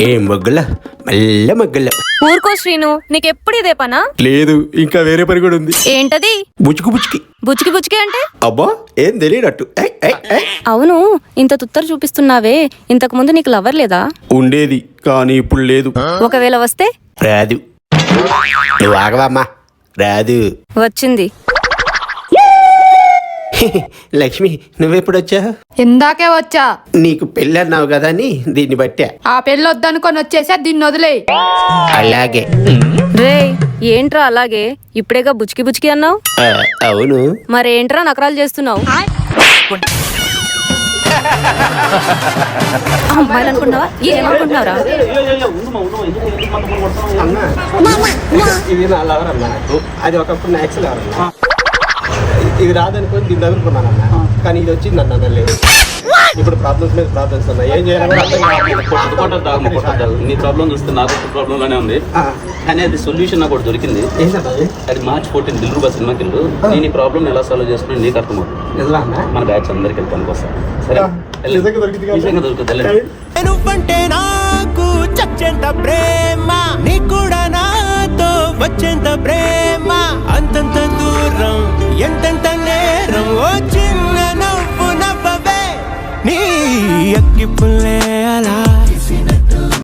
ఏ మొగ్గుల మల్ల మొగ్గుల. ఊరుకో శ్రీను, నీకెప్పుడు ఇదే పనా? లేదు, ఇంకా వేరే పని కూడా ఉంది. ఏంటది? బుచ్చుకు బుచ్చుకి. బుచ్చికి బుచ్చికి అంటే? అబ్బా, ఏం తెలియనట్టు. అవును, ఇంత తుత్తరు చూపిస్తున్నావే, ఇంతకు ముందు నీకు లవర్ లేదా? ఉండేది, కానీ ఇప్పుడు లేదు. ఒకవేళ వస్తే? రాదు. నువ్వు ఆగవమ్మా, రాదు. వచ్చింది. లక్ష్మి, నువ్వెప్పుడొచ్చా? ఇందాకే వచ్చా. నీకు పెళ్ళి అన్నావు కదా అని దీన్ని బట్టా. ఆ పెళ్ళి వద్దనుకొని వచ్చేసా, దీన్ని వదిలే. అలాగే. రే, ఏంట్రా అలాగే? ఇప్పుడేగా బుచ్చికి బుచ్చికి అన్నావు. అవును. మరేంట్రా నకరాలు చేస్తున్నావు? అమ్మాయిలు అనుకున్నావా? ఏమనుకుంటున్నారా? ఇది నా లవర్ అన్నా. అది ఒకప్పుడు నా ఎక్స్ లవర్ అన్నా. ఇది రాదనుకో దీన్ని చదువుకున్నాను అన్న, కానీ ఇది వచ్చింది అన్న లేదు. ఇప్పుడు ప్రాబ్లమ్స్ మీద ప్రాబ్లమ్స్ ఉన్నాయి, ఏం చేయాలి? నీ ప్రాబ్లం చూస్తే నాకు ప్రాబ్లం లానే ఉంది, కానీ అది సొల్యూషన్ నాకు ఒకటి దొరికింది. అది March 14 దిల్రుబా సినిమాకి వెళ్ళు. నేను ఈ ప్రాబ్లం ఎలా సాల్వ్ చేసుకుని నీకు అర్థమవుతుంది. మన బ్యాచ్ అందరికి వెళ్తాను వస్తా. సరే, దొరుకుతుంది. నువ్వంటే నాకు చచ్చేంత ప్రేమ, నీ కూడా నాతో వచ్చేంత ప్రేమ.